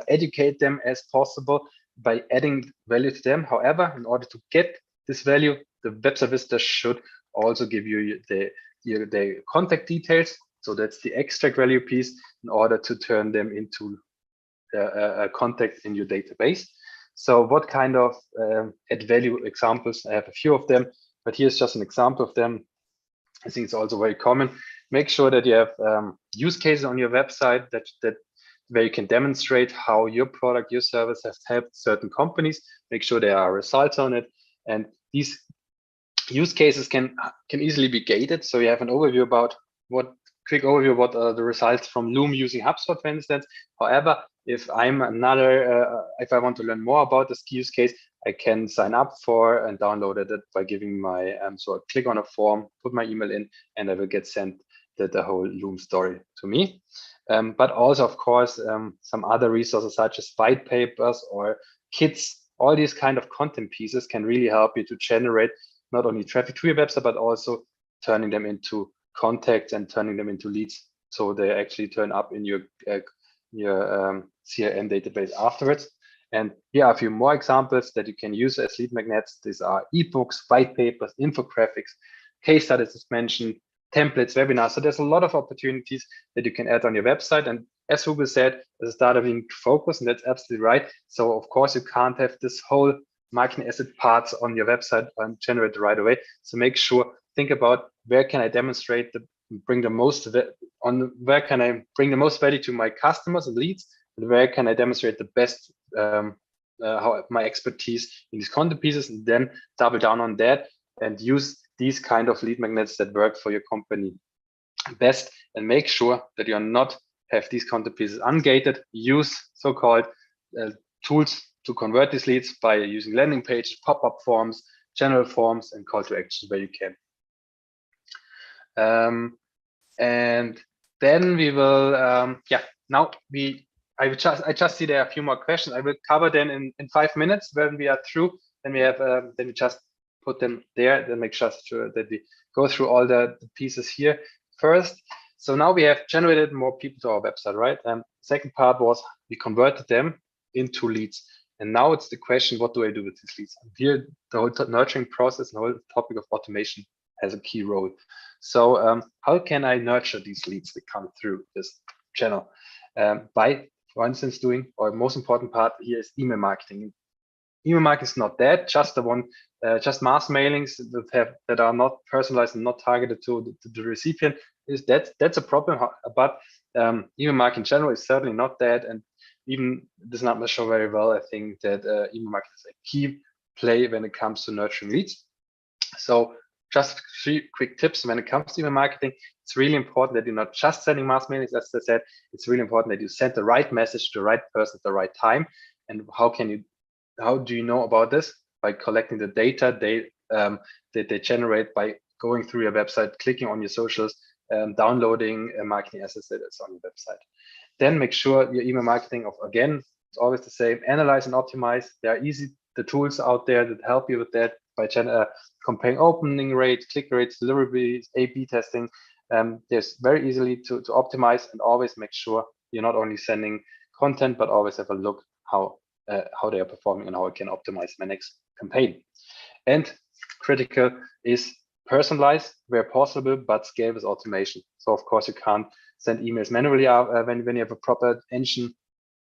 educate them as possible by adding value to them. However, in order to get this value, the website visitor should also give you the contact details. So that's the extract value piece, in order to turn them into a contact in your database. So what kind of add value examples? I have a few of them, but here's just an example of them. I think it's also very common. Make sure that you have use cases on your website that where you can demonstrate how your product, your service has helped certain companies. Make sure there are results on it, and these use cases can easily be gated. So you have an overview about quick overview what are the results from Loom using HubSpot, for instance. However, if I'm if I want to learn more about this use case, I can sign up for and download it by giving my so I click on a form, put my email in, and I will get sent the whole Loom story to me. But also, of course, some other resources such as white papers or kits. All these kind of content pieces can really help you to generate not only traffic to your website, but also turning them into contacts and turning them into leads, so they actually turn up in your CRM database afterwards. And here are a few more examples that you can use as lead magnets. These are ebooks, white papers, infographics, case studies as mentioned, templates, webinars. So there's a lot of opportunities that you can add on your website. And as Hugo said, as a startup, you need to focus, and that's absolutely right. So of course, you can't have this whole marketing asset parts on your website and generate right away. So make sure, think about where can I demonstrate bring the most where can I bring the most value to my customers and leads, and where can I demonstrate the best how my expertise in these content pieces, and then double down on that and use these kind of lead magnets that work for your company best, and make sure that you're not have these content pieces ungated. Use so-called tools to convert these leads by using landing pages, pop-up forms, general forms, and call to action where you can. And then we will, now I just see there are a few more questions. I will cover them in 5 minutes when we are through. Then we have, then we just put them there. Then make sure that we go through all the pieces here first. So now we have generated more people to our website, right? Second part was we converted them into leads. And now it's the question, what do I do with these leads? And here, the whole nurturing process and the whole topic of automation has a key role. So how can I nurture these leads that come through this channel? By, for instance, doing, or most important part here is email marketing. Email marketing is not that, just the one, just mass mailings that are not personalized and not targeted to the recipient. Is that's a problem, but email marketing in general is certainly not that, and even does not measure very well. I think that email marketing is a key play when it comes to nurturing leads. So just 3 quick tips when it comes to email marketing. It's really important that you're not just sending mass mailings, as I said. It's really important that you send the right message to the right person at the right time. And how do you know about this? By collecting the data that they generate by going through your website, clicking on your socials, downloading marketing assets that is on your website. Then make sure your email marketing again, it's always the same, analyze and optimize. There are the tools out there that help you with that by comparing opening rates, click rates, delivery, A/B testing. There's very easily to optimize, and always make sure you're not only sending content, but always have a look how they are performing and how I can optimize my next campaign. And critical is personalize where possible, but scale with automation. So of course you can't send emails manually when you have a proper engine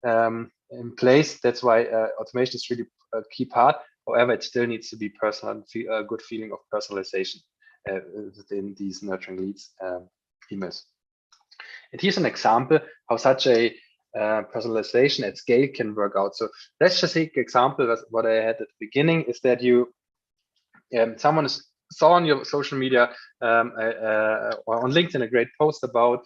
in place. That's why automation is really a key part. However, it still needs to be personal, a good feeling of personalization within these nurturing leads emails. And here's an example how such a personalization at scale can work out. So let's just take an example. What I had at the beginning is that someone saw on your social media or on LinkedIn a great post about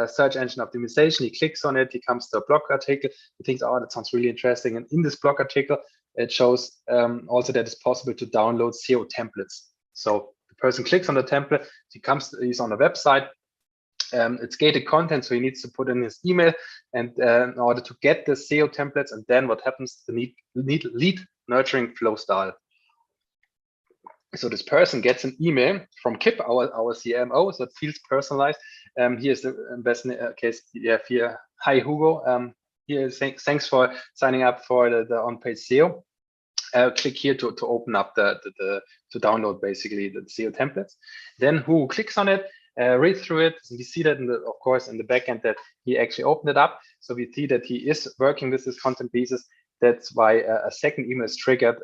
search engine optimization. He clicks on it, he comes to a blog article, he thinks, oh, that sounds really interesting. And in this blog article, it shows also that it's possible to download SEO templates. So the person clicks on the template, he's on a website. It's gated content, so he needs to put in his email and in order to get the SEO templates. And then what happens? The lead nurturing flow style. So this person gets an email from Kip, our CMO, so it feels personalized. Here's the best case you have here. Hi, Hugo. Here, thanks for signing up for the on-page SEO. Click here to open up to download basically the SEO templates. Then Hugo clicks on it, read through it. We see that of course in the backend that he actually opened it up. So we see that he is working with his content pieces. That's why a second email is triggered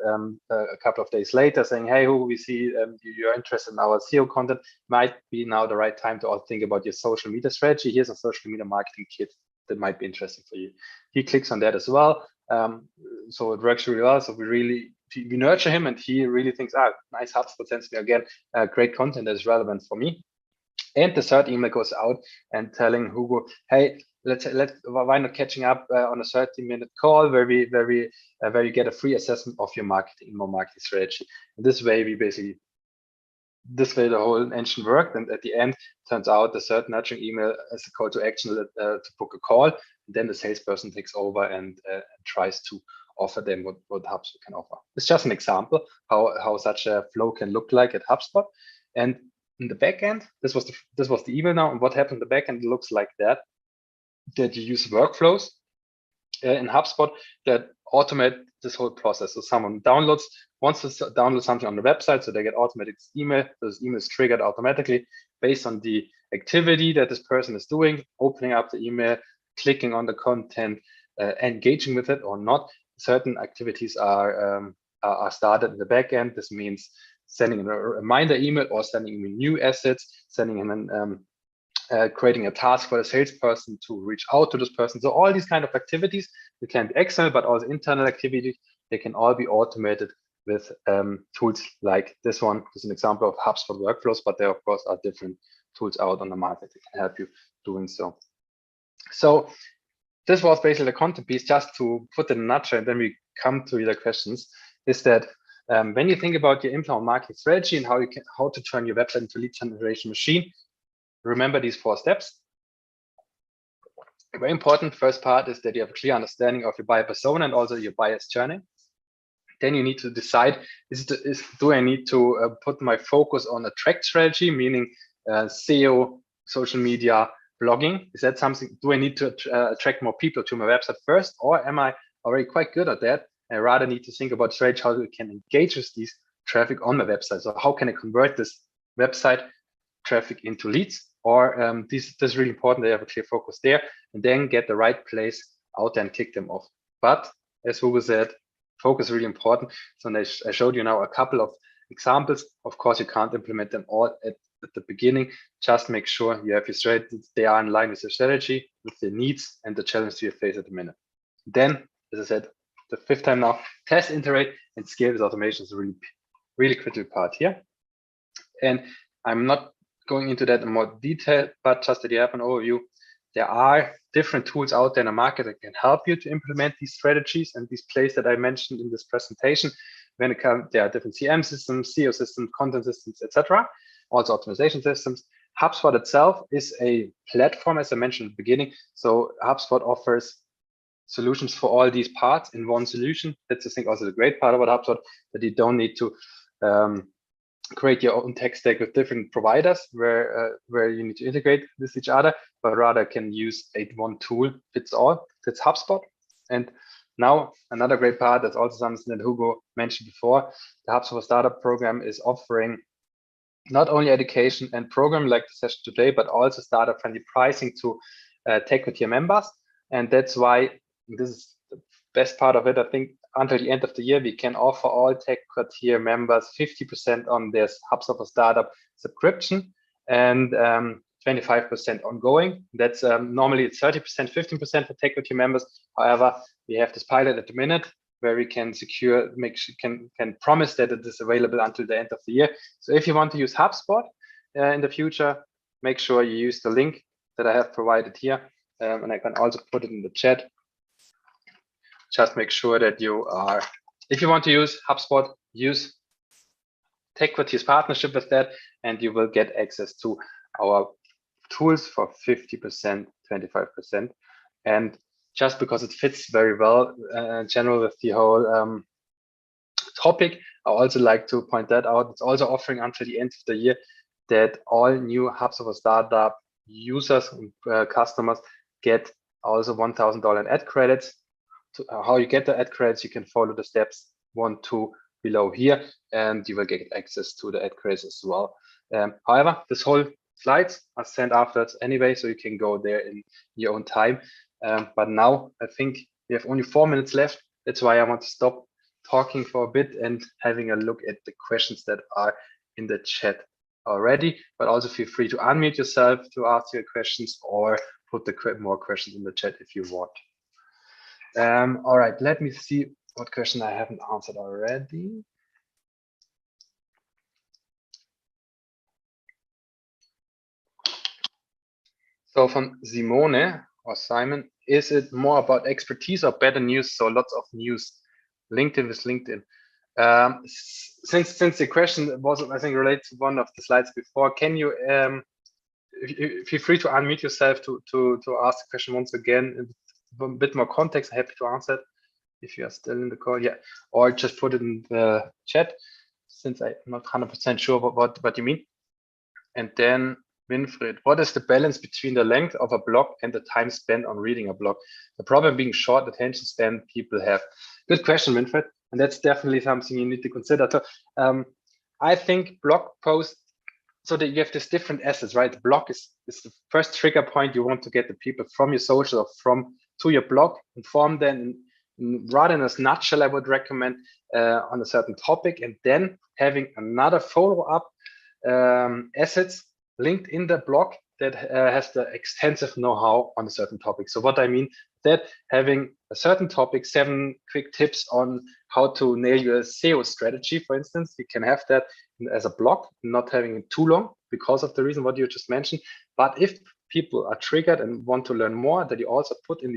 a couple of days later saying, hey, Hugo, we see you're interested in our SEO content. Might be now the right time to also think about your social media strategy. Here's a social media marketing kit that might be interesting for you. He clicks on that as well. So it works really well. So we nurture him, and he really thinks, nice, Hubspot sends me again great content that is relevant for me. And the third email goes out and telling Hugo, hey, why not catching up on a 30-minute call where you get a free assessment of your marketing strategy. And this way the whole engine worked, and at the end turns out the third nurturing email as a call to action to book a call. And then the salesperson takes over and tries to offer them what HubSpot can offer. It's just an example how such a flow can look like at HubSpot. And in the backend, this was the email now, and what happened in the backend looks like that you use workflows in HubSpot that automate this whole process. So someone wants to download something on the website, so they get automatic email. Those emails triggered automatically based on the activity that this person is doing, opening up the email, clicking on the content, engaging with it or not. Certain activities are started in the backend. This means sending a reminder email or sending him new assets, sending him creating a task for the salesperson to reach out to this person. So all these kind of activities, they can be external, but also internal activities, they can all be automated with tools like this one. This is an example of HubSpot workflows, but there of course are different tools out on the market that can help you doing so. So this was basically the content piece, just to put it in a nutshell, and then we come to the questions, is that when you think about your inbound marketing strategy and how to turn your website into lead generation machine, remember these 4 steps. Very important first part is that you have a clear understanding of your buyer persona and also your buyer's journey. Then you need to decide, do I need to put my focus on attract strategy, meaning SEO, social media, blogging? Is that something, do I need to attract more people to my website first, or am I already quite good at that? I rather need to think about strategy, how we can engage with these traffic on my website. So how can I convert this website traffic into leads? Or this is really important. They have a clear focus there, and then get the right place out there and kick them off. But as Hugo said, focus is really important. So I showed you now a couple of examples. Of course, you can't implement them all at the beginning. Just make sure you have your strategy, they are in line with your strategy, with the needs and the challenges you face at the minute. Then, as I said, the 5th time now, test, iterate, and scale with automation is a really, really critical part here. And I'm not going into that in more detail, but just that you have an overview, there are different tools out there in the market that can help you to implement these strategies and these plays that I mentioned in this presentation. When it comes, there are different CM systems, SEO systems, content systems, etc. Also optimization systems. HubSpot itself is a platform, as I mentioned at the beginning. So HubSpot offers solutions for all these parts in one solution. That's, I think, also the great part about HubSpot, that you don't need to create your own tech stack with different providers where you need to integrate with each other, but rather can use one tool fits all. That's HubSpot. And now another great part, that's also something that Hugo mentioned before, the HubSpot startup program is offering not only education and program like the session today, but also startup friendly pricing to take with your members. And that's why this is the best part of it. I think until the end of the year, we can offer all tech tier members 50% on their HubSpot for Startup subscription and 25% ongoing. That's normally it's 30%, 15% for tech tier members. However, we have this pilot at the minute where we can secure, can promise that it is available until the end of the year. So if you want to use HubSpot in the future, make sure you use the link that I have provided here, and I can also put it in the chat. Just make sure that you are, if you want to use HubSpot, use TechQuartier's partnership with that, and you will get access to our tools for 50%, 25%. And just because it fits very well in general with the whole topic, I also like to point that out. It's also offering until the end of the year that all new HubSpot startup users and customers get also $1,000 ad credits. How you get the ad credits, you can follow the steps 1, 2 below here, and you will get access to the ad credits as well. However, this whole slides are sent afterwards anyway, so you can go there in your own time. But now I think we have only 4 minutes left. That's why I want to stop talking for a bit and having a look at the questions that are in the chat already. But also feel free to unmute yourself to ask your questions or put the more questions in the chat if you want. All right, let me see what question I haven't answered already. So from Simone or Simon, is it more about expertise or better news? So lots of news. LinkedIn with LinkedIn. Since the question was, I think, related to one of the slides before, can you feel free to unmute yourself to ask the question once again? A bit more context, I'm happy to answer it if you are still in the call, yeah, or just put it in the chat since I'm not 100% sure what you mean. And then Winfried, what is the balance between the length of a blog and the time spent on reading a blog? The problem being short attention span people have. Good question, Winfried, and that's definitely something you need to consider. So I think blog posts, so that you have this different assets, right? The blog is the first trigger point. You want to get the people from your social or to your blog, inform them rather in a nutshell. I would recommend on a certain topic, and then having another follow-up assets linked in the blog that has the extensive know-how on a certain topic. So what I mean that having a certain topic, 7 quick tips on how to nail your SEO strategy, for instance, you can have that as a blog, not having it too long, because of the reason what you just mentioned. But if people are triggered and want to learn more, that you also put in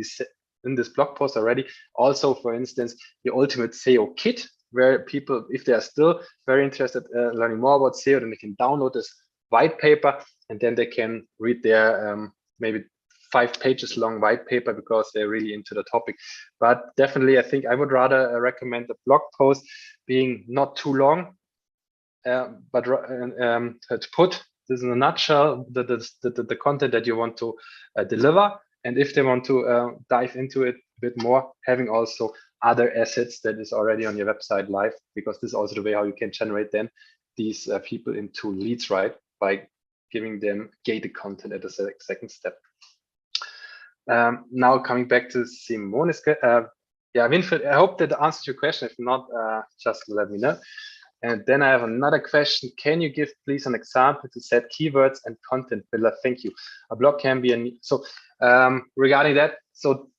this blog post already, also, for instance, the ultimate SEO kit, where people, if they are still very interested learning more about SEO, then they can download this white paper, and then they can read their maybe 5 pages long white paper because they're really into the topic. But definitely, I think I would rather recommend a blog post being not too long, but to put this in a nutshell, the content that you want to deliver. And if they want to dive into it a bit more, having also other assets that is already on your website live, because this is also the way how you can generate then these people into leads, right? By giving them gated content at the second step. Now coming back to Simone's, yeah, Winfried, I hope that answers your question. If not, just let me know. And then I have another question. Can you give please an example to set keywords and content builder? Thank you. A blog can be regarding that. So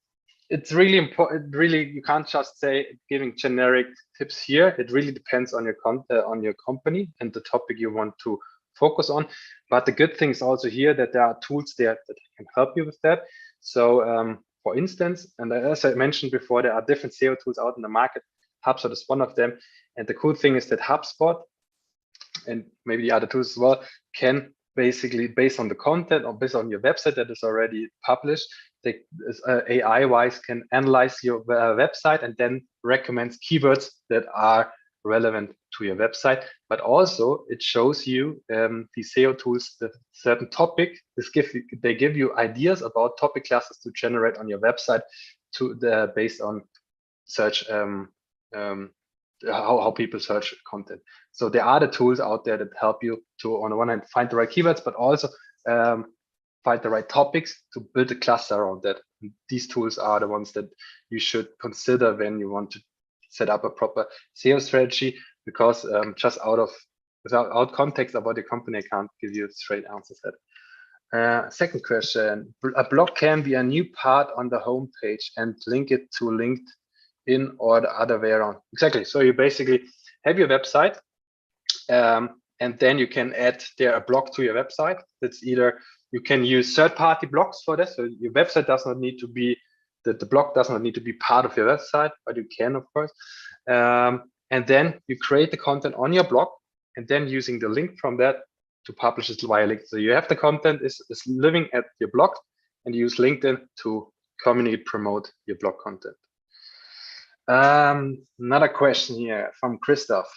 it's really important. Really, you can't just say giving generic tips here. It really depends on your company and the topic you want to focus on. But the good thing is also here that there are tools there that can help you with that. So for instance, and as I mentioned before, there are different SEO tools out in the market. HubSpot is one of them. And the cool thing is that HubSpot, and maybe the other tools as well, can basically, based on the content or based on your website that is already published, they AI-wise can analyze your website and then recommends keywords that are relevant to your website. But also it shows you the SEO tools, the certain topic. They give you ideas about topic classes to generate on your website based on search. How people search content. So there are the tools out there that help you to, on the one hand, find the right keywords, but also find the right topics to build a cluster around that. And these tools are the ones that you should consider when you want to set up a proper SEO strategy, because just without context about your company, I can't give you straight answers to that. Second question, a blog can be a new part on the homepage and link it to LinkedIn or the other way around. Exactly. So you basically have your website, and then you can add there a blog to your website. That's either you can use third-party blogs for this. So your website does not need to be the blog does not need to be part of your website, but you can, of course. And then you create the content on your blog, and then using the link from that to publish it via LinkedIn. So you have the content is living at your blog, and you use LinkedIn to communicate, promote your blog content. Another question here from Christoph.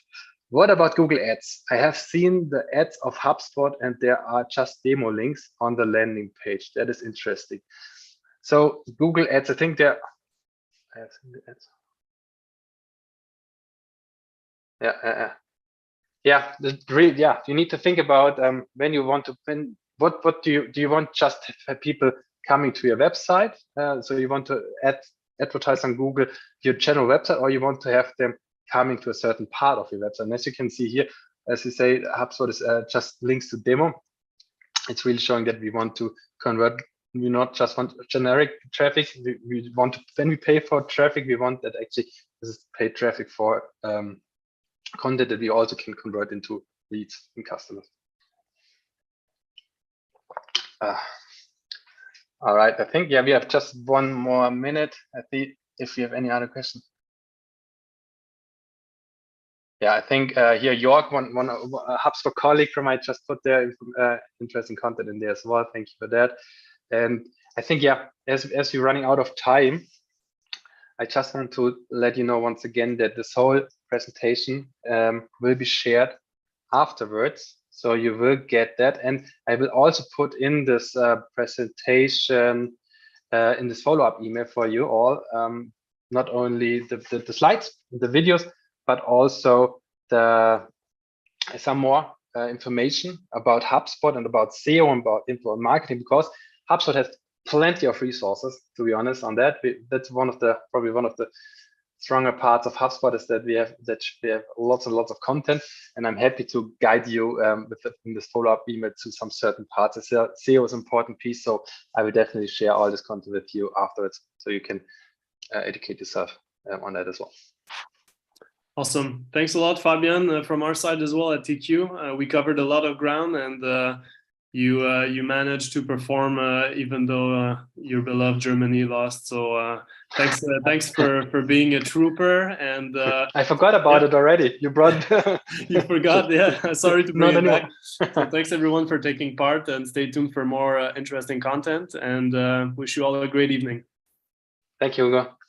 What about Google Ads? I have seen the ads of HubSpot and there are just demo links on the landing page. That is interesting. So Google Ads, I think I have seen the ads. Yeah. You need to think about when you want to, what do you want just have people coming to your website? So you want to advertise on Google your general website, or you want to have them coming to a certain part of your website. And as you can see here, as you say, HubSpot is just links to demo. It's really showing that we want to convert. We not just want generic traffic. We want to, when we pay for traffic, we want that actually this is paid traffic for content that we also can convert into leads and customers. All right, I think, we have just one more minute. I think if you have any other questions. Yeah, I think here, York, one HubSpot colleague from I just put their interesting content in there as well. Thank you for that. And I think, as we're running out of time, I just want to let you know once again that this whole presentation will be shared afterwards. So you will get that. And I will also put in this presentation in this follow-up email for you all, not only the slides, the videos, but also some more information about HubSpot and about SEO and about info and marketing, because HubSpot has plenty of resources, to be honest, on that. That's probably one of the stronger parts of HubSpot is that we have lots and lots of content, and I'm happy to guide you in this follow-up email to some certain parts. SEO is an important piece, so I will definitely share all this content with you afterwards, so you can educate yourself on that as well. Awesome. Thanks a lot, Fabian, from our side as well at TQ. We covered a lot of ground, and you managed to perform even though your beloved Germany lost. So thanks for being a trooper. And I forgot about it already. You brought you forgot, yeah. Sorry to bring not it back. anymore. So thanks everyone for taking part, and stay tuned for more interesting content. And wish you all a great evening. Thank you, Hugo.